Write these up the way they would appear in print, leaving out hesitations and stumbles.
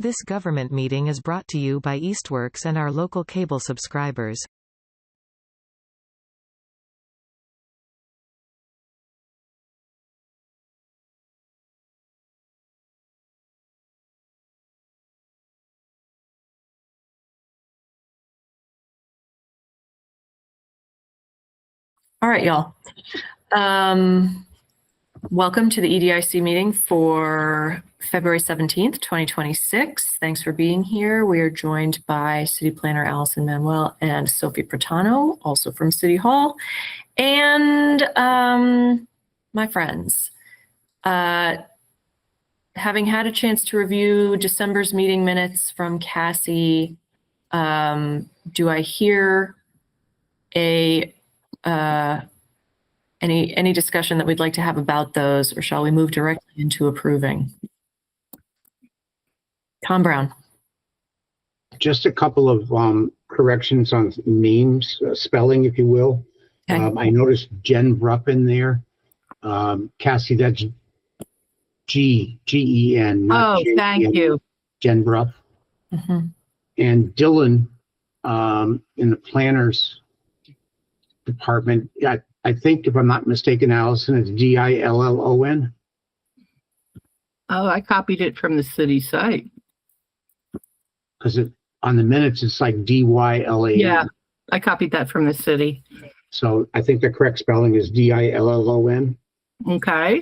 This government meeting is brought to you by Eastworks and our local cable subscribers. All right, y'all. Welcome to the EDIC meeting for February 17th, 2026. Thanks for being here. We are joined by City Planner Allison Manuel and Sophie Pratano, also from City Hall, and my friends. Having had a chance to review December's meeting minutes from Cassie, do I hear any discussion that we'd like to have about those, or shall we move directly into approving? Tom Brown. Just a couple of corrections on names, spelling, if you will. Okay. I noticed Jen Brupp in there. Cassie, that's G-E-N. Oh, thank you. Jen Brupp. Mm-hmm. And Dylan in the planners department. I think, if I'm not mistaken, Allison, it's D-I-L-L-O-N. Oh, I copied it from the city site. Because on the minutes, it's like D-Y-L-A-N. Yeah, I copied that from the city. So I think the correct spelling is D-I-L-L-O-N. Okay.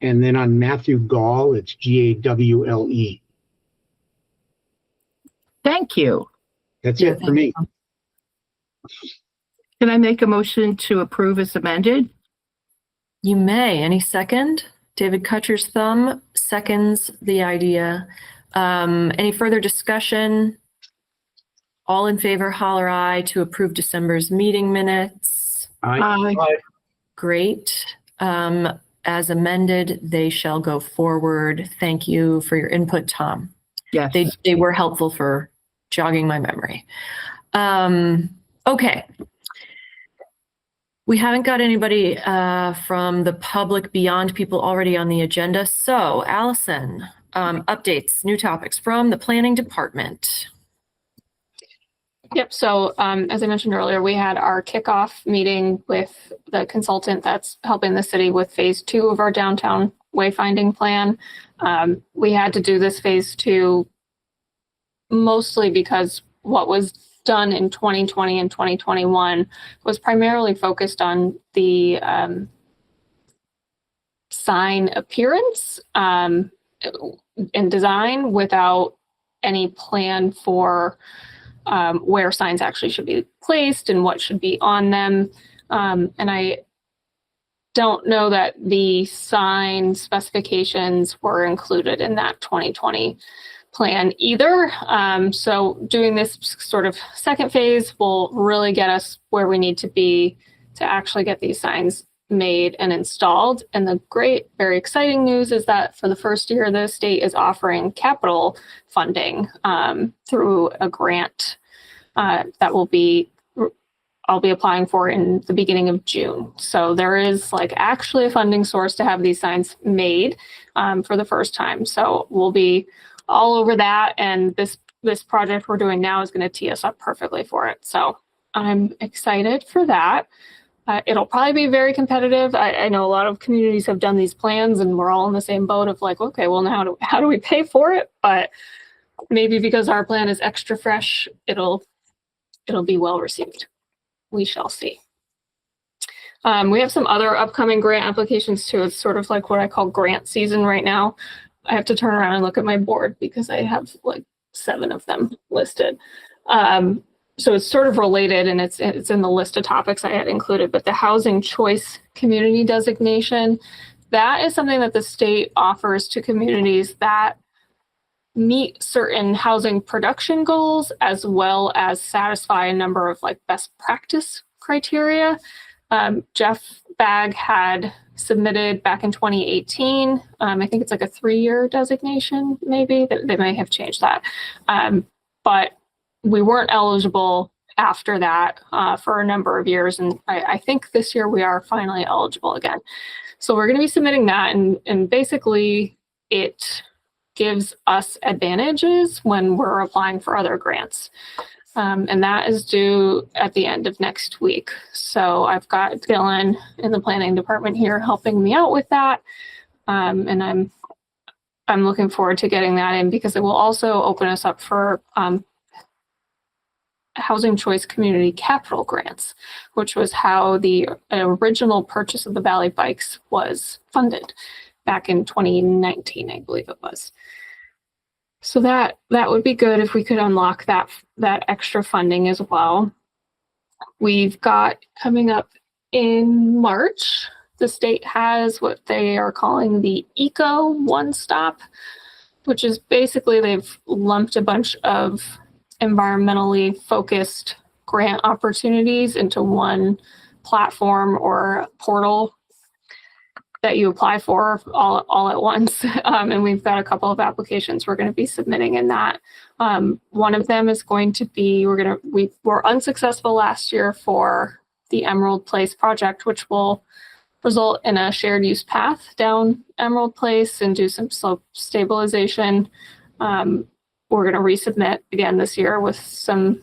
And then on Matthew Gall, it's G-A-W-L-E. Thank you. That's it for me. Can I make a motion to approve as amended? You may. Any second? David Kutcher's thumb seconds the idea. Any further discussion? All in favor, holler aye to approve December's meeting minutes. Aye. Great. As amended, they shall go forward. Thank you for your input, Tom. Yes. They were helpful for jogging my memory. Okay. We haven't got anybody from the public beyond people already on the agenda. So, Allison, updates, new topics from the planning department. Yep. So as I mentioned earlier, we had our kickoff meeting with the consultant that's helping the city with phase 2 of our downtown wayfinding plan. We had to do this phase 2 mostly because what was done in 2020 and 2021 was primarily focused on the sign appearance and design without any plan for where signs actually should be placed and what should be on them. And I don't know that the sign specifications were included in that 2020 plan either. So doing this sort of second phase will really get us where we need to be to actually get these signs made and installed. And the great, very exciting news is that for the first year, the state is offering capital funding through a grant that I'll be applying for in the beginning of June. So there is actually a funding source to have these signs made for the first time. So we'll be all over that, and this project we're doing now is going to tee us up perfectly for it. So I'm excited for that. It'll probably be very competitive. I know a lot of communities have done these plans, and we're all in the same boat of okay, well, now how do we pay for it? But maybe because our plan is extra fresh, it'll be well received. We shall see. We have some other upcoming grant applications too. It's sort of like what I call grant season right now. I have to turn around and look at my board because I have 7 of them listed. So it's sort of related, and it's in the list of topics I had included, but the Housing Choice Community Designation, that is something that the state offers to communities that meet certain housing production goals as well as satisfy a number of best practice criteria. Jeff Bagg had submitted back in 2018. I think it's a 3-year designation, maybe. They may have changed that. But we weren't eligible after that for a number of years. And I think this year we are finally eligible again. So we're going to be submitting that. And basically it gives us advantages when we're applying for other grants. And that is due at the end of next week. So I've got Dylan in the planning department here helping me out with that. And I'm looking forward to getting that in because it will also open us up for Housing Choice Community Capital Grants, which was how the original purchase of the Valley Bikes was funded back in 2019, I believe it was. So that would be good if we could unlock that extra funding as well. We've got coming up in March, the state has what they are calling the Eco One Stop, which is basically they've lumped a bunch of environmentally focused grant opportunities into one platform or portal that you apply for all at once. And we've got a couple of applications we're going to be submitting in that. One of them is going to be, we were unsuccessful last year for the Emerald Place project, which will result in a shared use path down Emerald Place and do some slope stabilization. We're going to resubmit again this year with some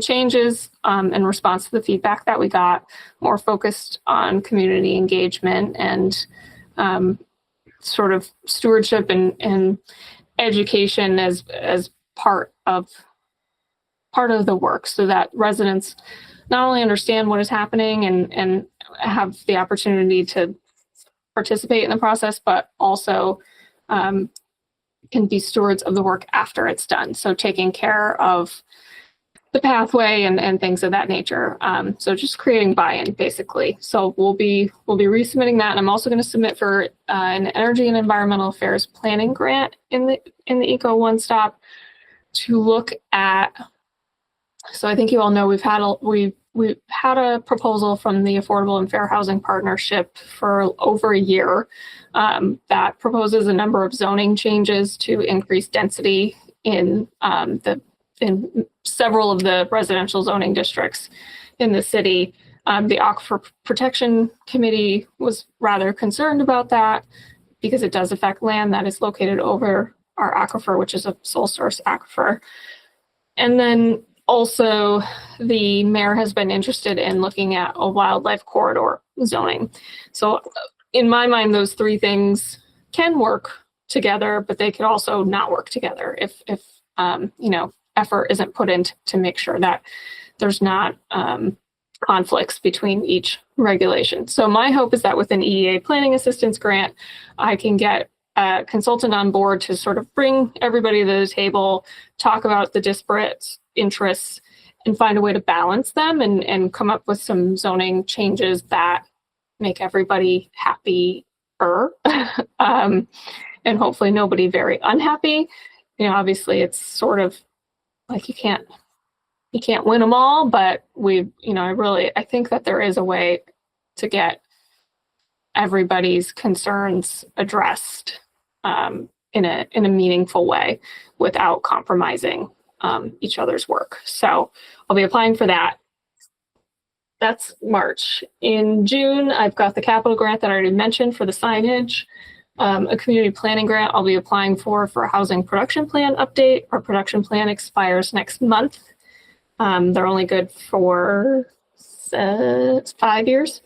changes in response to the feedback that we got, more focused on community engagement and sort of stewardship and education as part of the work, so that residents not only understand what is happening and have the opportunity to participate in the process, but also can be stewards of the work after it's done. So taking care of the pathway and things of that nature. So just creating buy-in basically. So we'll be resubmitting that. And I'm also going to submit for an energy and environmental affairs planning grant in the Eco One Stop to look at. So I think you all know we've had a proposal from the Affordable and Fair Housing Partnership for over a year that proposes a number of zoning changes to increase density in several of the residential zoning districts in the city. The Aquifer Protection Committee was rather concerned about that because it does affect land that is located over our aquifer, which is a sole source aquifer. And then also the mayor has been interested in looking at a wildlife corridor zoning. So in my mind, those three things can work together, but they could also not work together if effort isn't put in to make sure that there's not conflicts between each regulation. So my hope is that with an EEA planning assistance grant, I can get a consultant on board to sort of bring everybody to the table, talk about the disparate interests, and find a way to balance them and come up with some zoning changes that make everybody happier and hopefully nobody very unhappy. Obviously it's sort of like you can't win them all, but I think that there is a way to get everybody's concerns addressed in a meaningful way without compromising each other's work. So I'll be applying for that. That's March. In June, I've got the capital grant that I already mentioned for the signage. A community planning grant I'll be applying for a housing production plan update. Our production plan expires next month. They're only good for 5 years.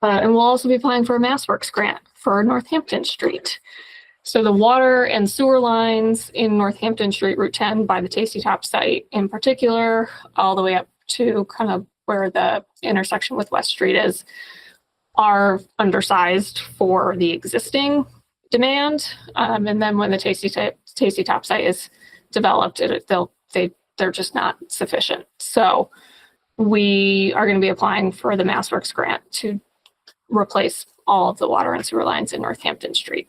And we'll also be applying for a MassWorks grant for Northampton Street. So the water and sewer lines in Northampton Street, Route 10 by the Tasty Top site in particular, all the way up to kind of where the intersection with West Street is, are undersized for the existing demand. And then when the Tasty Top site is developed, they're just not sufficient. So we are going to be applying for the MassWorks grant to replace all of the water and sewer lines in Northampton Street.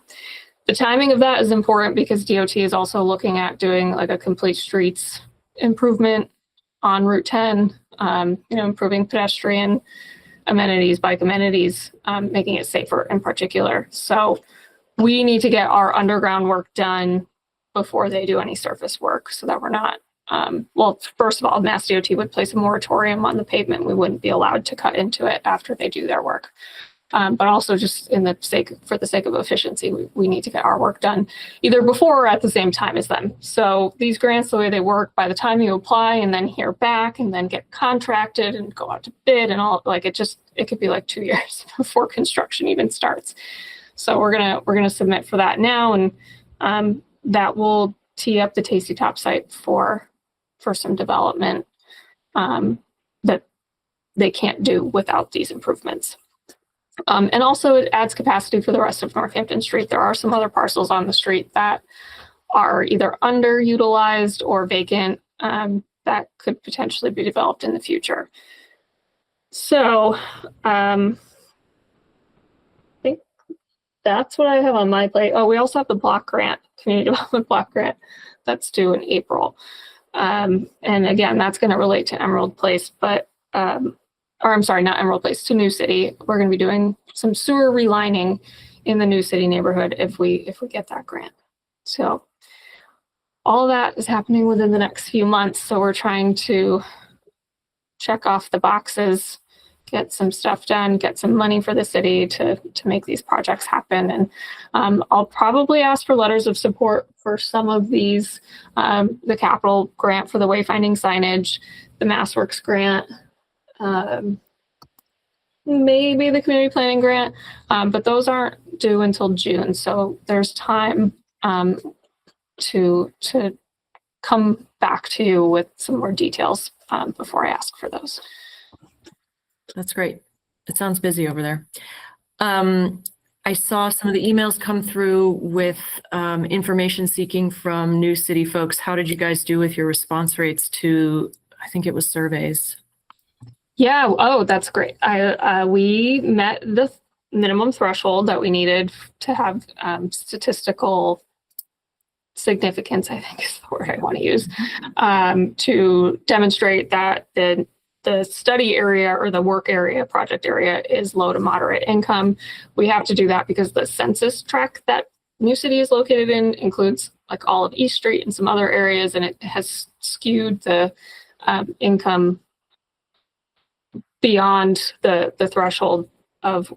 The timing of that is important because DOT is also looking at doing like a complete streets improvement on Route 10, improving pedestrian amenities, bike amenities, making it safer in particular. So we need to get our underground work done before they do any surface work so that we're not, first of all, Mass DOT would place a moratorium on the pavement. We wouldn't be allowed to cut into it after they do their work. but also just for the sake of efficiency, we need to get our work done either before or at the same time as them. So these grants, the way they work, by the time you apply and then hear back and then get contracted and go out to bid and all, like it could be like 2 years before construction even starts. So we're gonna submit for that now, and that will tee up the Tasty Top site for some development that they can't do without these improvements. And also it adds capacity for the rest of Northampton Street. There are some other parcels on the street that are either underutilized or vacant that could potentially be developed in the future. So I think that's what I have on my plate. Oh, we also have the block grant, community development block grant, that's due in April. And again, that's going to relate to Emerald Place, but or I'm sorry, not Emerald Place, to New City. We're going to be doing some sewer relining in the New City neighborhood if we get that grant. So all of that is happening within the next few months. So we're trying to check off the boxes, get some stuff done, get some money for the city to make these projects happen. And I'll probably ask for letters of support for some of these, the capital grant for the wayfinding signage, the MassWorks grant, maybe the community planning grant, but those aren't due until June. So there's time to come back to you with some more details before I ask for those. That's great. It sounds busy over there. I saw some of the emails come through with information seeking from New City folks. How did you guys do with your response rates to, I think it was surveys? Yeah. Oh, that's great. We met the minimum threshold that we needed to have statistical significance, I think is the word I want to use, to demonstrate that the study area or the work area, project area is low to moderate income. We have to do that because the census tract that New City is located in includes like all of East Street and some other areas, and it has skewed the income beyond the threshold of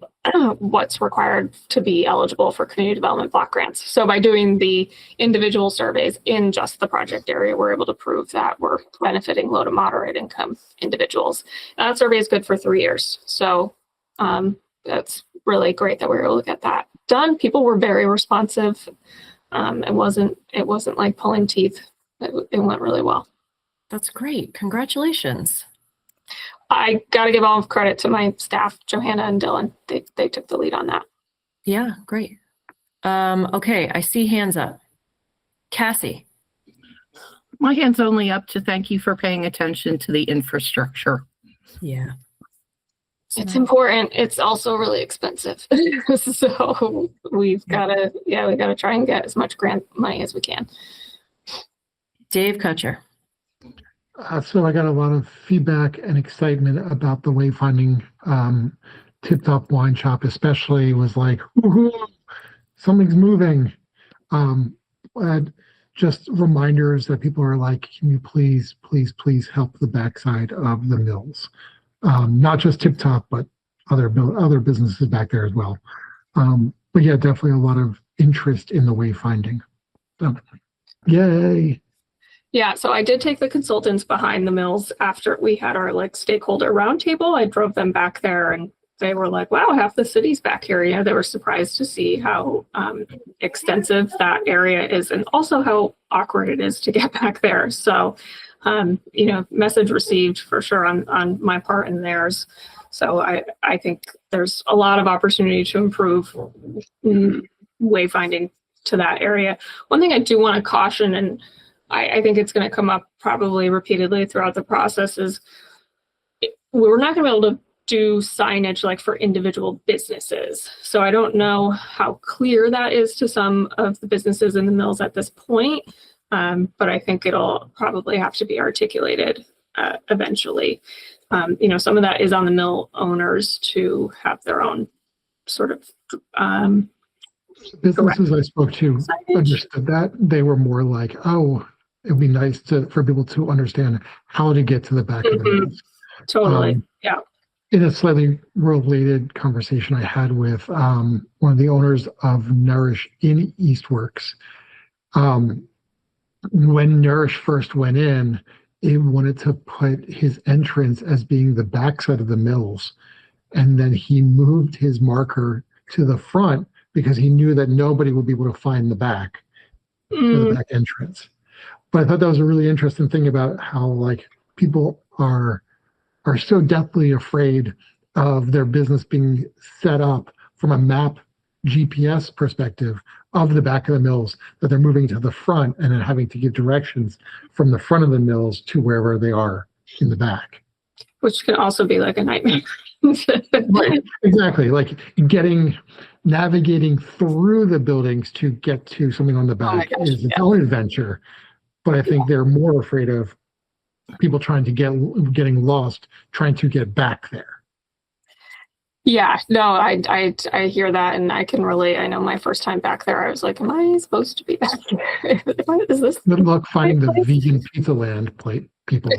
what's required to be eligible for community development block grants. So by doing the individual surveys in just the project able we're able to prove that we're benefiting low to moderate income individuals. And that survey is good for 3 years. So that's really great that we were able to get that done. People were very responsive. It wasn't like pulling teeth. It went really well. That's great. Congratulations. I got to give all credit to my staff, Johanna and Dylan. They took the lead on that. Yeah, great. Okay, I see hands up. Cassie. My hand's only up to thank you for paying attention to the infrastructure. Yeah. It's important. It's also really expensive. So we've got to try and get as much grant money as we can. Dave Kutcher. So I got a lot of feedback and excitement about the wayfinding Tip Top Wine Shop, especially was like, something's moving. And just reminders that people are like, can you please help the backside of the mills? Not just Tip Top, but other businesses back there as well. But yeah, definitely a lot of interest in the wayfinding. So, yay. Yeah, so I did take the consultants behind the mills after we had our stakeholder roundtable. I drove them back there and they were like, wow, half the city's back here. You know, they were surprised to see how extensive that area is and also how awkward it is to get back there. So, message received for sure on my part and theirs. So I think there's a lot of opportunity to improve wayfinding to that area. One thing I do want to caution, and I think it's going to come up probably repeatedly throughout the process, is we're not going to be able to do signage for individual businesses. So I don't know how clear that is to some of the businesses in the mills at this point, but I think it'll probably have to be articulated eventually. Some of that is on the mill owners to have their own sort of businesses I spoke to understood that. They were more like, oh, it'd be nice for people to understand how to get to the back of the mills. Totally. Yeah. in a slightly related conversation I had with one of the owners of Nourish in Eastworks. When Nourish first went in, it wanted to put his entrance as being the backside of the mills. And then he moved his marker to the front because he knew that nobody would be able to find the back, or the back entrance. But I thought that was a really interesting thing about how like people are so deathly afraid of their business being set up from a map GPS perspective of the back of the mills, that they're moving to the front and then having to give directions from the front of the mills to wherever they are in the back. Which can also be like a nightmare. Right, exactly. Like navigating through the buildings to get to something on the back is its own adventure. But I think they're more afraid of people getting lost, trying to get back there. Yeah, no, I hear that and I can relate. I know my first time back there, I was like, am I supposed to be back there? Is this? Good luck finding the vegan pizza land plate people.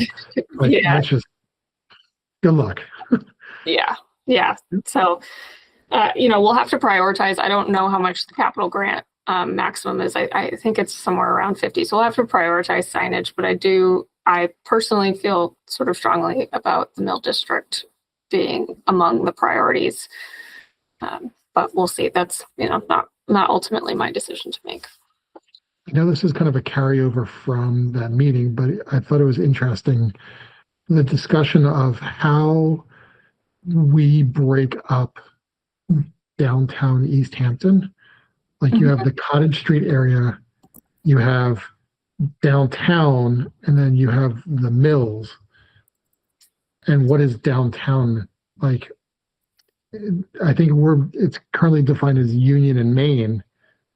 Like, Yeah. that's just good luck. Yeah. So, we'll have to prioritize. I don't know how much the capital grant maximum is. I think it's somewhere around 50. So we'll have to prioritize signage, but I personally feel sort of strongly about the Mill District being among the priorities. But we'll see. That's, not ultimately my decision to make. This is kind of a carryover from that meeting, but I thought it was interesting, the discussion of how we break up downtown Easthampton. Like you have the Cottage Street area, you have downtown, and then you have the mills. And what is downtown? Like, I think it's currently defined as Union and Main,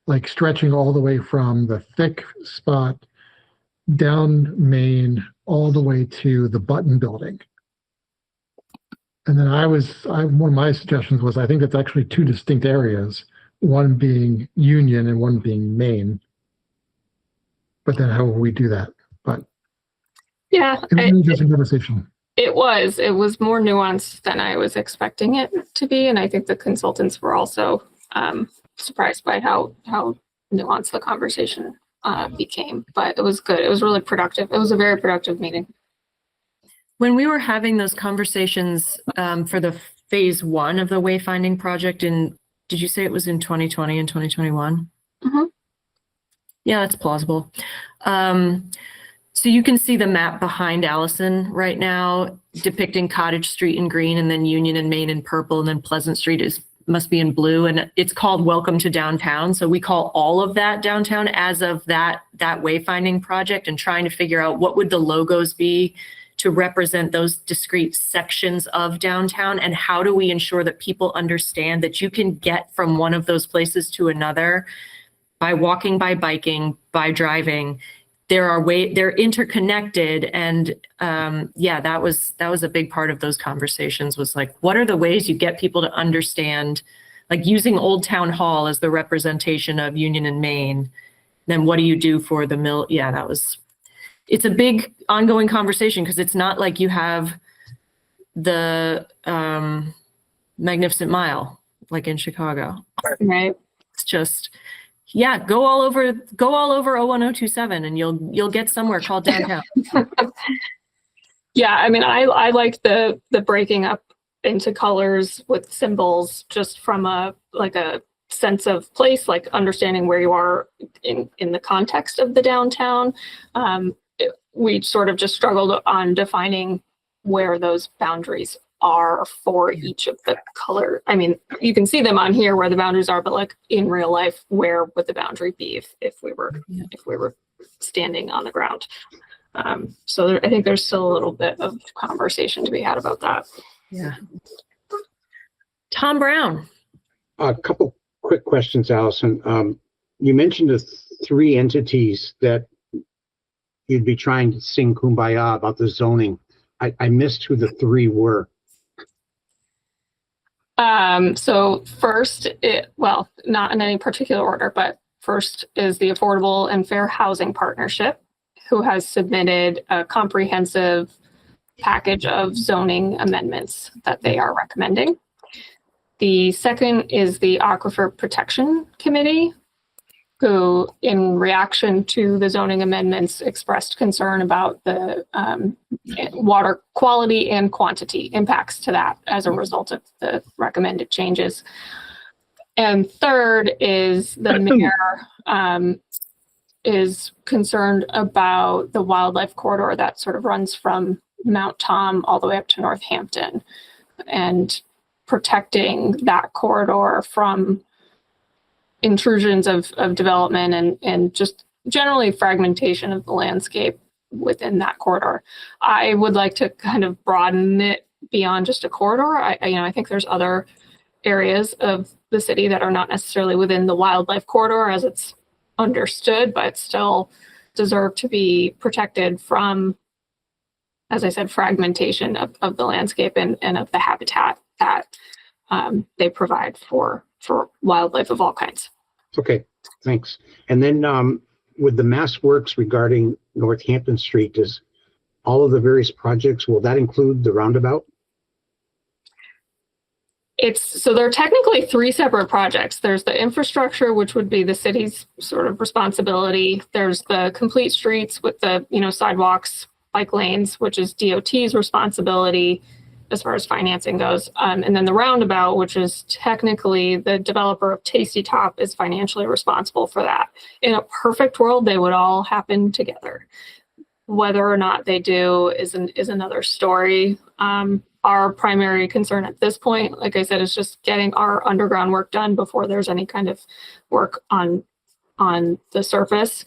like stretching all the way from the thick spot down Main all the way to the Button Building. And then one of my suggestions was, I think that's actually two distinct areas, one being Union and one being Main. But then how will we do that? But yeah, it was an interesting conversation. It was more nuanced than I was expecting it to be. And I think the consultants were also surprised by how nuanced the conversation became. But it was good. It was really productive. It was a very productive meeting. When we were having those conversations for the phase 1 of the wayfinding project did you say it was in 2020 and 2021? Mm-hmm. Yeah, that's plausible. So you can see the map behind Allison right now depicting Cottage Street in green and then Union and Main in purple and then Pleasant Street must be in blue, and it's called Welcome to Downtown. So we call all of that downtown as of that wayfinding project, and trying to figure out what would the logos be to represent those discrete sections of downtown, and how do we ensure that people understand that you can get from one of those places to another by walking, by biking, by driving. They're interconnected, and that was a big part of those conversations, was like, what are the ways you get people to understand, like using Old Town Hall as the representation of Union and Main, then what do you do for the mill? Yeah, it's a big ongoing conversation, because it's not like you have the Magnificent Mile like in Chicago. Right. It's just, go all over 01027 and you'll get somewhere called downtown. Yeah, I mean, I like the breaking up into colors with symbols, just from a sense of place, like understanding where you are in the context of the downtown. We sort of just struggled on defining where those boundaries are for each of the color. I mean, you can see them on here where the boundaries are, but like in real life, where would the boundary be if we were standing on the ground? So I think there's still a little bit of conversation to be had about that. Yeah. Tom Brown. A couple quick questions, Allison. You mentioned the 3 entities that you'd be trying to sing Kumbaya about the zoning. I missed who the 3 were. So first, not in any particular order, but first is the Affordable and Fair Housing Partnership, who has submitted a comprehensive package of zoning amendments that they are recommending. The second is the Aquifer Protection Committee, who, in reaction to the zoning amendments, expressed concern about the water quality and quantity impacts to that as a result of the recommended changes. And third is the mayor is concerned about the wildlife corridor that sort of runs from Mount Tom all the way up to Northampton, and protecting that corridor from intrusions of development and just generally fragmentation of the landscape within that corridor. I would like to kind of broaden it beyond just a corridor. I think there's other areas of the city that are not necessarily within the wildlife corridor as it's understood, but still deserve to be protected from, as I said, fragmentation of the landscape and of the habitat that they provide for wildlife of all kinds. Okay, thanks. And then with the mass works regarding Northampton Street, does all of the various projects, will that include the roundabout? So there are technically three separate projects. There's the infrastructure, which would be the city's sort of responsibility. There's the complete streets with the, sidewalks, bike lanes, which is DOT's responsibility as far as financing goes. And then the roundabout, which is technically the developer of Tasty Top, is financially responsible for that. In a perfect world, they would all happen together. Whether or not they do is another story. Our primary concern at this point, like I said, is just getting our underground work done before there's any kind of work on the surface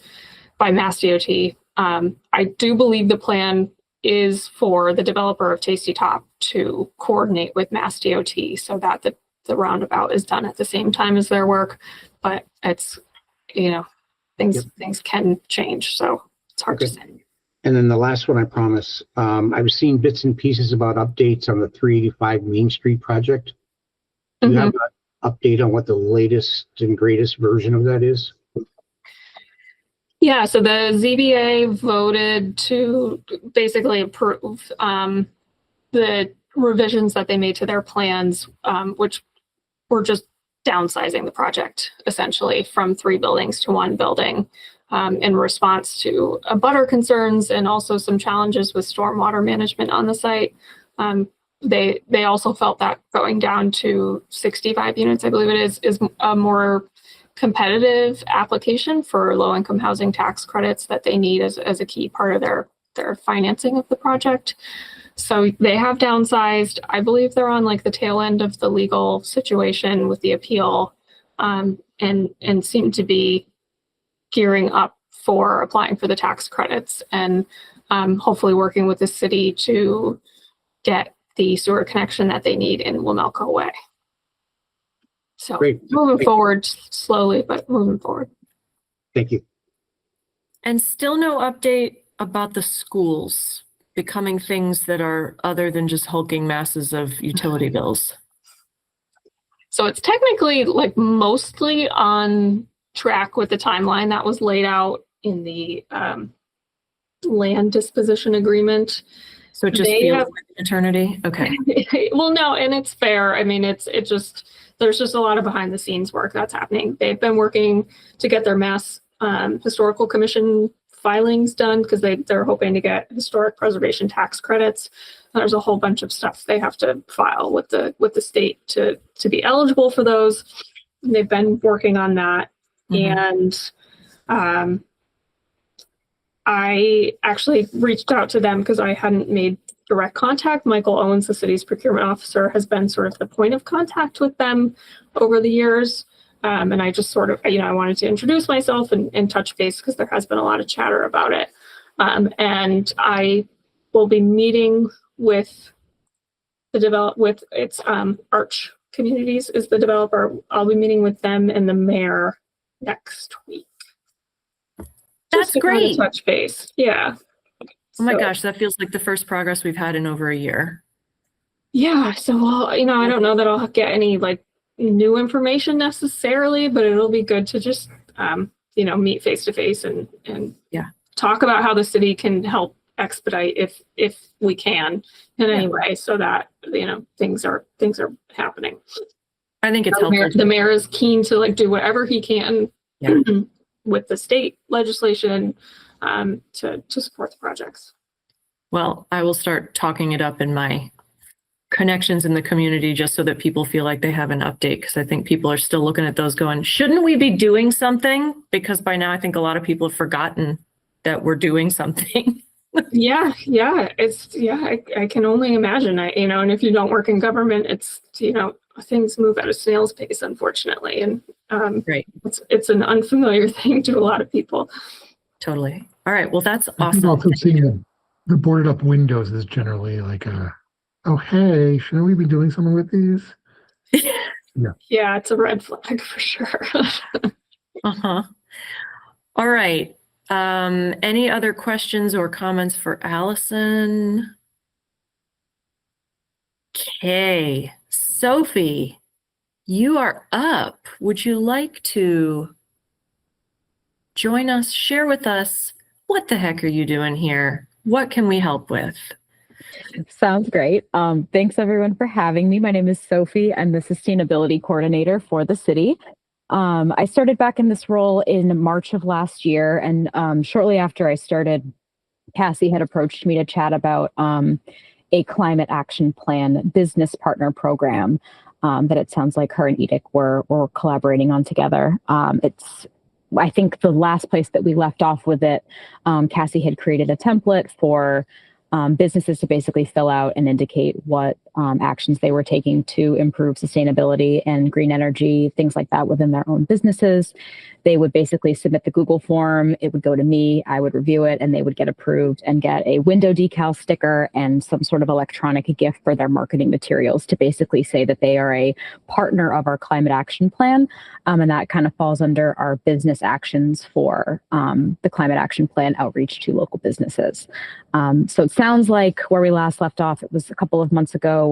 by Mass DOT. I do believe the plan is for the developer of Tasty Top to coordinate with Mass DOT so that the roundabout is done at the same time as their work. But it's, things can change, so it's hard to say. And then the last one, I promise. I was seeing bits and pieces about updates on the 385 Main Street project. Do you have an update on what the latest and greatest version of that is? Yeah, so the ZBA voted to basically approve the revisions that they made to their plans, which were just downsizing the project essentially from 3 buildings to 1 building. In response to abutter concerns and also some challenges with stormwater management on the site. They also felt that going down to 65 units, I believe it is a more competitive application for low-income housing tax credits that they need as a key part of their financing of the project. So they have downsized. I believe they're on like the tail end of the legal situation with the appeal, and seem to be gearing up for applying for the tax credits and hopefully working with the city to get the sewer connection that they need in Wamelco Way. So Great. moving forward slowly, but moving forward. Thank you. And still no update about the schools becoming things that are other than just hulking masses of utility bills. So it's technically like mostly on track with the timeline that was laid out in the land disposition agreement. So it just feels like an eternity? Okay. Well, no, and it's fair. I mean, there's just a lot of behind the scenes work that's happening. They've been working to get their Mass Historical Commission filings done because they're hoping to get historic preservation tax credits. There's a whole bunch of stuff they have to file with the state to be eligible for those. And they've been working on that. And I actually reached out to them because I hadn't made direct contact. Michael Owens, the city's procurement officer, has been sort of the point of contact with them over the years. And I just sort of, I wanted to introduce myself and touch base because there has been a lot of chatter about it. And I will be meeting with its Arch Communities is the developer. I'll be meeting with them and the mayor next week. That's great. Kind of touch base. Yeah. Oh my gosh, that feels like the first progress we've had in over a year. Yeah. So, well, I don't know that I'll get any like new information necessarily, but it'll be good to just, meet face to face and talk about how the city can help expedite if we can in any way, so that things are happening. I think it's helpful. The mayor is keen to like do whatever he can Yeah. with the state legislation to support the projects. Well, I will start talking it up in my connections in the community just so that people feel like they have an update, because I think people are still looking at those going, shouldn't we be doing something? Because by now I think a lot of people have forgotten that we're doing something. Yeah. I can only imagine. And if you don't work in government, it's things move at a snail's pace, unfortunately, and Right. it's an unfamiliar thing to a lot of people. Totally. All right. Well, that's I think awesome. also seeing the boarded up windows is generally like oh, hey, shouldn't we be doing something with these? Yeah, it's a red flag for sure. Uh-huh. All right. Any other questions or comments for Allison? Okay. Sophie, you are up. Would you like to join us, share with us, what the heck are you doing here? What can we help with? Sounds great. Thanks everyone for having me. My name is Sophie. I'm the sustainability coordinator for the city. I started back in this role in March of last year, and shortly after I started, Cassie had approached me to chat about a climate action plan business partner program that it sounds like her and Edic were collaborating on together. I think the last place that we left off with it, Cassie had created a template for businesses to basically fill out and indicate what actions they were taking to improve sustainability and green energy, things like that within their own businesses. They would basically submit the Google form. It would go to me. I would review it, and they would get approved and get a window decal sticker and some sort of electronic gift for their marketing materials to basically say that they are a partner of our climate action plan. And that kind of falls under our business actions for the climate action plan outreach to local businesses. So it sounds like where we last left off, it was a couple of months ago,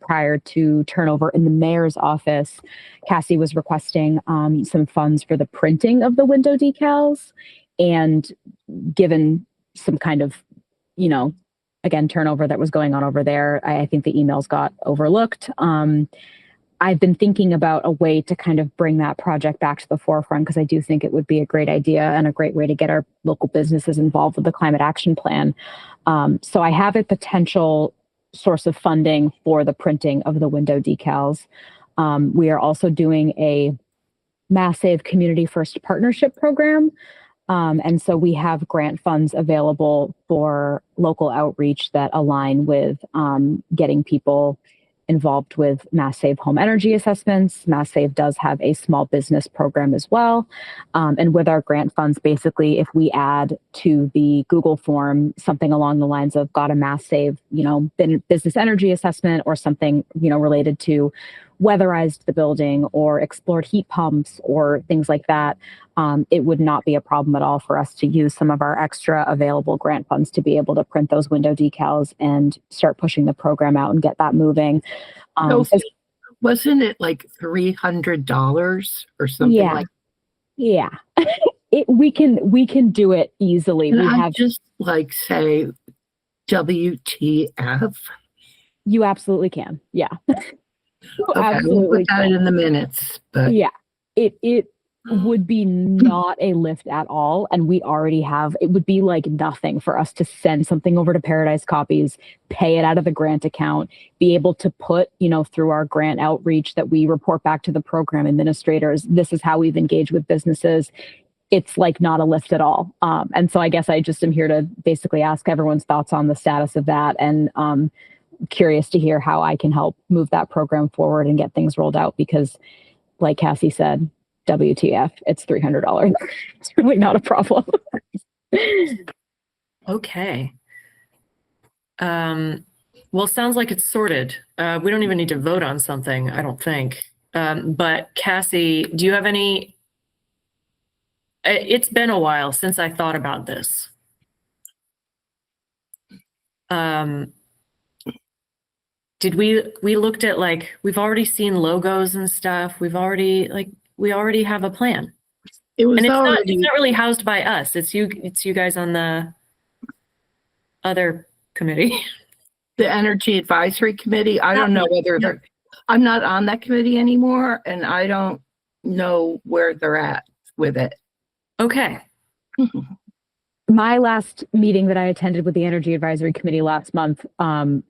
prior to turnover in the mayor's office. Cassie was requesting some funds for the printing of the window decals, and given some kind of, again, turnover that was going on over there, I think the emails got overlooked. I've been thinking about a way to kind of bring that project back to the forefront, because I do think it would be a great idea and a great way to get our local businesses involved with the climate action plan. So I have a potential source of funding for the printing of the window decals. We are also doing a massive community first partnership program. And so we have grant funds available for local outreach that align with getting people involved with Mass Save home energy assessments. Mass Save does have a small business program as well. And with our grant funds, basically, if we add to the Google form something along the lines of got a Mass Save, business energy assessment, or something, related to weatherized the building or explored heat pumps or things like that, it would not be a problem at all for us to use some of our extra available grant funds to be able to print those window decals and start pushing the program out and get that moving. Wasn't it like $300 or something? Yeah. Like? Yeah. We can do it easily. Can we I have just say WTF? You absolutely can. Yeah. Okay, Absolutely. we'll put that in the minutes. But Yeah. It would be not a lift at all. And we already have, it would be like nothing for us to send something over to Paradise Copies, pay it out of the grant account, be able to put, through our grant outreach that we report back to the program administrators, this is how we've engaged with businesses. It's like not a lift at all. And so I guess I just am here to basically ask everyone's thoughts on the status of that, and curious to hear how I can help move that program forward and get things rolled out, because like Cassie said, WTF, it's $300. It's really not a problem. Okay. Well, sounds like it's sorted. We don't even need to vote on something, I don't think. But Cassie, do you have any? It's been a while since I thought about this. Did we looked at, like, we've already seen logos and stuff. We already have a plan. it was And it's already not really housed by us. It's you guys on the other committee? The Energy Advisory Committee, I don't know whether they're, I'm not on that committee anymore, and I don't know where they're at with it. Okay. My last meeting that I attended with the Energy Advisory Committee last month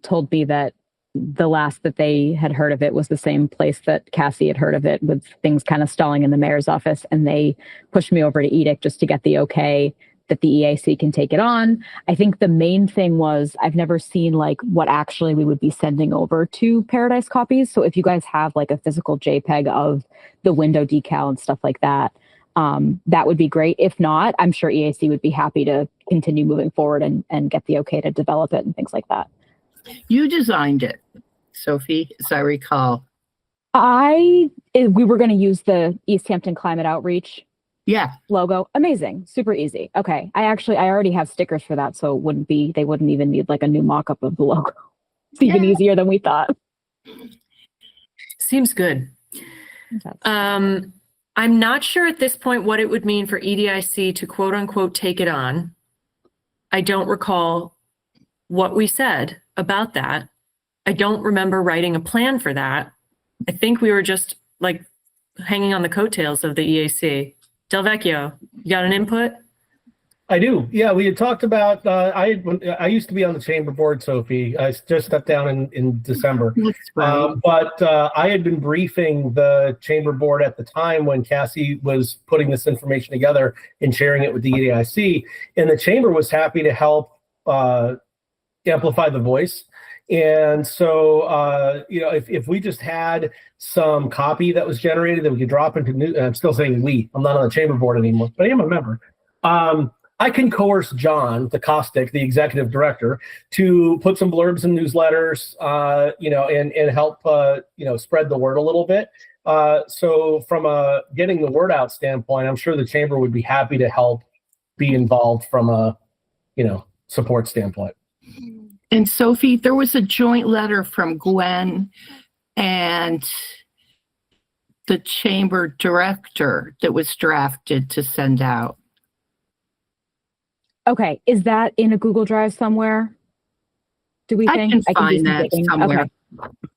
told me that the last that they had heard of it was the same place that Cassie had heard of it, with things kind of stalling in the mayor's office. And they pushed me over to EDIC just to get the okay that the EAC can take it on. I think the main thing was I've never seen like what actually we would be sending over to Paradise Copies. So if you guys have like a physical JPEG of the window decal and stuff like that, that would be great. If not, I'm sure EAC would be happy to continue moving forward and get the okay to develop it and things like that. You designed it, Sophie, as I recall. We were going to use the Easthampton Climate Outreach Yeah. logo. Amazing. Super easy. Okay. I already have stickers for that. So they wouldn't even need like a new mock-up of the logo. It's even easier than we thought. Seems good. I'm not sure at this point what it would mean for EDIC to quote unquote take it on. I don't recall what we said about that. I don't remember writing a plan for that. I think we were just like hanging on the coattails of the EAC. Del Vecchio, you got an input? I do. Yeah, we had talked about, I used to be on the chamber board, Sophie. I just stepped down in December. But I had been briefing the chamber board at the time when Cassie was putting this information together and sharing it with the EDIC. And the chamber was happy to help amplify the voice. And so, if we just had some copy that was generated that we could drop into new, I'm still saying we, I'm not on the chamber board anymore, but I am a member. I can coerce John, the Caustic, the executive director, to put some blurbs in newsletters, and help, spread the word a little bit. So from a getting the word out standpoint, I'm sure the chamber would be happy to help be involved from a, support standpoint. And Sophie, there was a joint letter from Gwen and the chamber director that was drafted to send out. Okay. Is that in a Google Drive somewhere? Do we think? I can find that somewhere. Okay.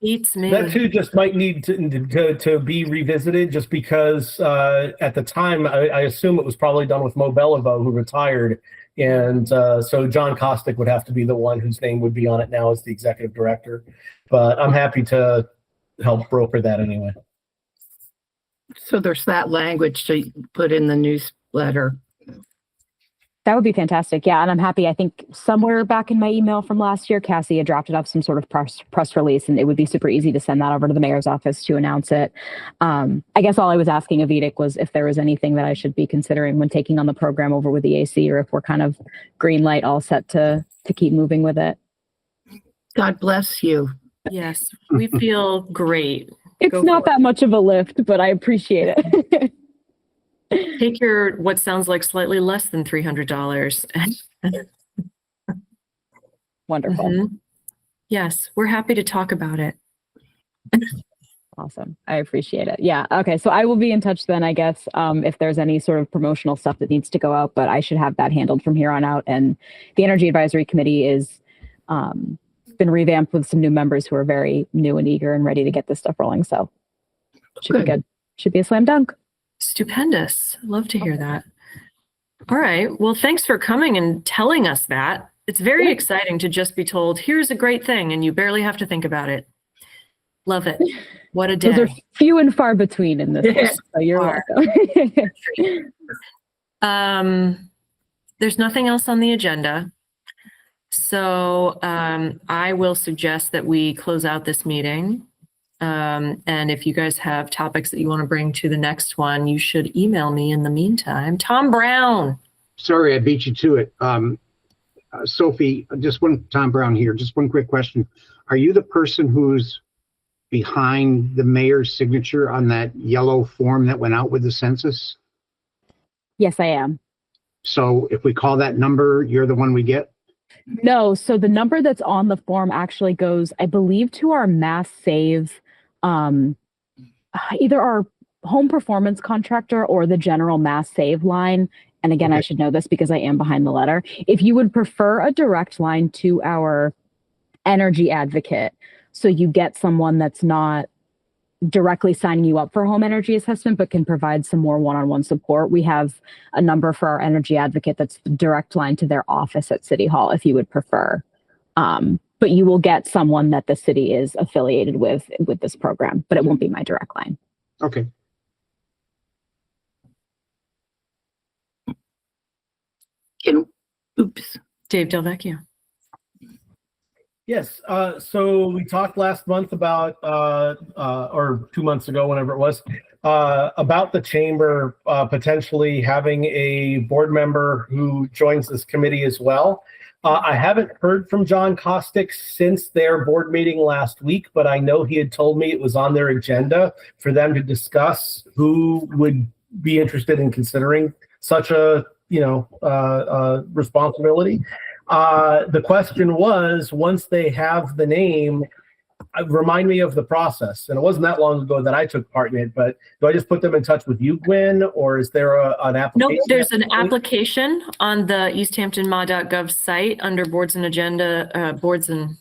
Beats me. That too just might need to be revisited, just because at the time I assume it was probably done with Mo Bellivo, who retired, and so John Caustic would have to be the one whose name would be on it now as the executive director. But I'm happy to help broker that anyway. So there's that language to put in the newsletter. That would be fantastic. Yeah. And I'm happy. I think somewhere back in my email from last year, Cassie had drafted up some sort of press release, and it would be super easy to send that over to the mayor's office to announce it. I guess all I was asking of EDIC was if there was anything that I should be considering when taking on the program over with the AC, or if we're kind of green light all set to keep moving with it. God bless you. Yes, we feel great. It's not that much of a lift, but I appreciate it. Take your what sounds like slightly less than $300. Wonderful. Mm-hmm. Yes, we're happy to talk about it. Awesome. I appreciate it. Yeah. Okay. So I will be in touch then, I guess, if there's any sort of promotional stuff that needs to go out, but I should have that handled from here on out. And the Energy Advisory Committee is been revamped with some new members who are very new and eager and ready to get this stuff rolling. So should be good. Should be a slam dunk. Stupendous. Love to hear that. All right. Well, thanks for coming and telling us that. It's very exciting to just be told, here's a great thing, and you barely have to think about it. Love it. What a day. Those are few and far between in this case, so you're welcome. There's nothing else on the agenda. So I will suggest that we close out this meeting. And if you guys have topics that you want to bring to the next one, you should email me in the meantime. Tom Brown. Sorry, I beat you to it. Sophie, Tom Brown here. Just one quick question. Are you the person who's behind the mayor's signature on that yellow form that went out with the census? Yes, I am. So if we call that number, you're the one we get? No. So the number that's on the form actually goes, I believe, to our mass save, either our home performance contractor or the general mass save line. And again, Okay. I should know this because I am behind the letter. If you would prefer a direct line to our energy advocate, so you get someone that's not directly signing you up for a home energy assessment, but can provide some more one-on-one support, we have a number for our energy advocate that's the direct line to their office at City Hall if you would prefer. But you will get someone that the city is affiliated with this program, but it won't be my direct line. Okay. Oops. Dave Delvecchio. Yes. So we talked last month about, or 2 months ago, whenever it was, about the chamber potentially having a board member who joins this committee as well. I haven't heard from John Kostick since their board meeting last week, but I know he had told me it was on their agenda for them to discuss who would be interested in considering such a, responsibility. The question was, once they have the name, remind me of the process. And it wasn't that long ago that I took part in it, but do I just put them in touch with you, Gwen, or is there an application? Nope, there's an application on the easthamptonma.gov site under boards and agenda, boards and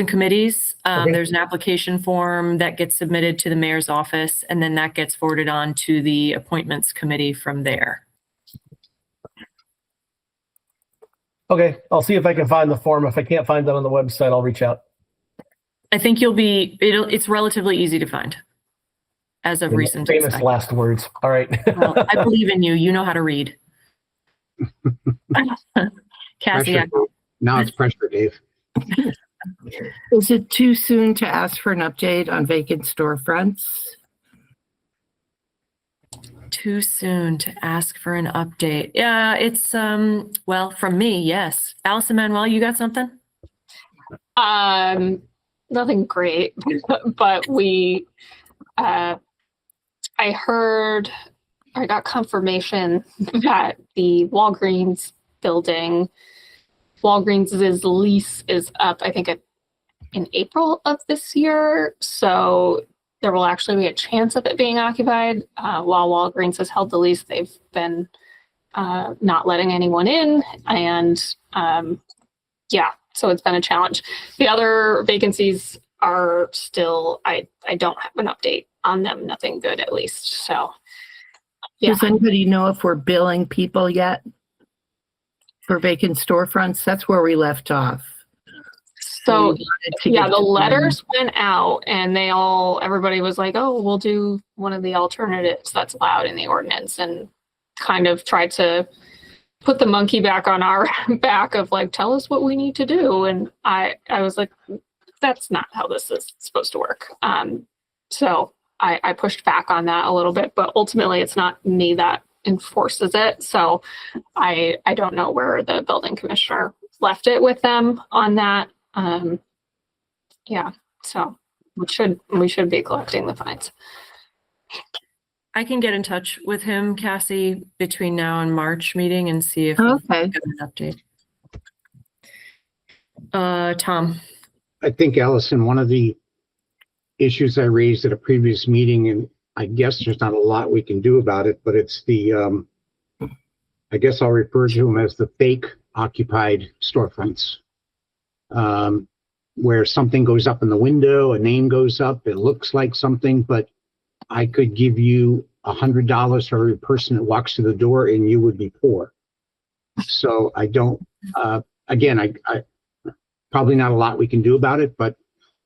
committees. Okay. There's an application form that gets submitted to the mayor's office, and then that gets forwarded on to the appointments committee from there. Okay, I'll see if I can find the form. If I can't find that on the website, I'll reach out. I think it's relatively easy to find as of recent. Famous last words. All right. Well, I believe in you. You know how to read. Cassie. Pressure. Now it's pressure, Dave. Is it too soon to ask for an update on vacant storefronts? Too soon to ask for an update. Yeah, it's well, from me, yes. Allison Manuel, you got something? Nothing great, but I got confirmation that the Walgreens building, Walgreens' lease is up, I think in April of this year. So there will actually be a chance of it being occupied. While Walgreens has held the lease, they've been not letting anyone in. And so it's been a challenge. The other vacancies are still, I don't have an update on them. Nothing good, at least. So, yeah. Does anybody know if we're billing people yet for vacant storefronts? That's where we left off. So, yeah, the letters went out and everybody was like, oh, we'll do one of the alternatives that's allowed in the ordinance, and kind of tried to put the monkey back on our back of like, tell us what we need to do. And I was like, that's not how this is supposed to work. So I pushed back on that a little bit, but ultimately it's not me that enforces it. So I don't know where the building commissioner left it with them on that. So we should be collecting the fines. I can get in touch with him, Cassie, between now and March meeting and see if Okay. we get an update. Tom. I think, Allison, one of the issues I raised at a previous meeting, and I guess there's not a lot we can do about it, but it's the, I guess I'll refer to them as the fake occupied storefronts, where something goes up in the window, a name goes up, it looks like something, but I could give you $100 for every person that walks to the door and you would be poor. So I don't, again, I probably not a lot we can do about it, but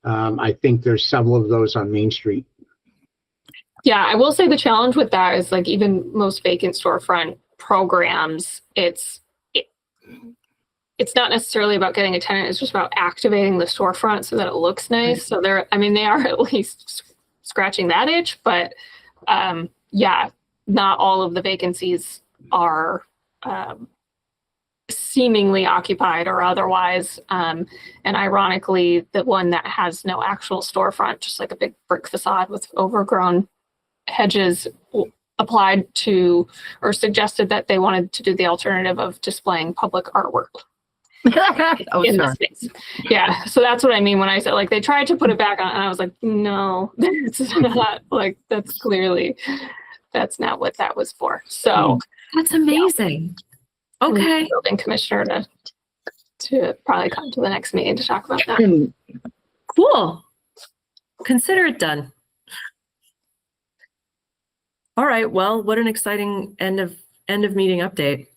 I think there's several of those on Main Street. Yeah, I will say the challenge with that is like even most vacant storefront programs, it's not necessarily about getting a tenant, it's just about activating the storefront so that it looks nice. So they are at least scratching that itch, but not all of the vacancies are seemingly occupied or otherwise. And ironically, the one that has no actual storefront, just like a big brick facade with overgrown hedges, applied to or suggested that they wanted to do the alternative of displaying public artwork. In the space. Yeah, so that's what I mean when I said like they tried to put it back on, and I was like, no, that's not like that's not what that was for. So That's amazing. Okay. Building commissioner to probably come to the next meeting to talk about that. And Cool. Consider it done. All right. Well, what an exciting end of meeting update.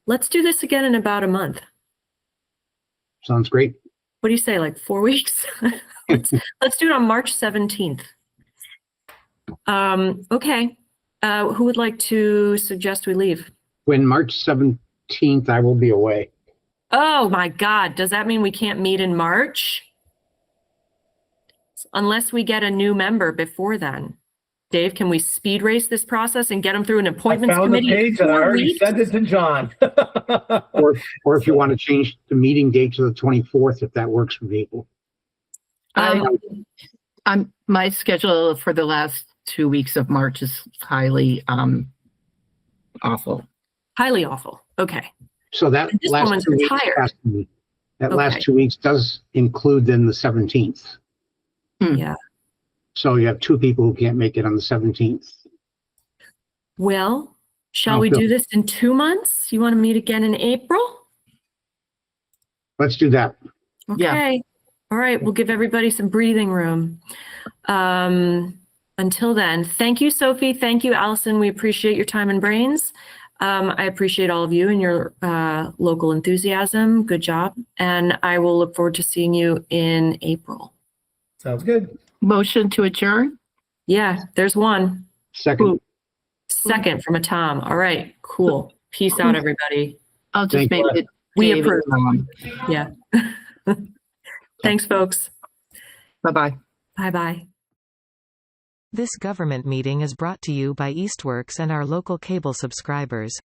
Let's do this again in about a month. Sounds great. What do you say? Like 4 weeks? let's do it on March 17th. Okay. Who would like to suggest we leave? When March 17th, I will be away. Oh my God. Does that mean we can't meet in March? Unless we get a new member before then. Dave, can we speed race this process and get them through an appointments I found committee? the page and I already sent it to John. Or if you want to change the meeting date to the 24th, if that works for people. my schedule for the last 2 weeks of March is highly awful. Highly awful. Okay. So that This last woman's 2 weeks, retired. last Okay. 2 weeks does include then the 17th. Yeah. So you have 2 people who can't make it on the 17th. Well, shall Oh, we good. do this in 2 months? You want to meet again in April? Let's do that. Okay. Yeah. All right. We'll give everybody some breathing room. Until then, thank you, Sophie. Thank you, Allison. We appreciate your time and brains. I appreciate all of you and your local enthusiasm. Good job. And I will look forward to seeing you in April. Sounds good. Motion to adjourn? Yeah, there's one. Second, Second from a Tom. All right, cool. Peace out, everybody. I'll just Thank make you. it. We David approve. Tom. Yeah. Thanks, folks. Bye-bye. Bye-bye. This government meeting is brought to you by Eastworks and our local cable subscribers.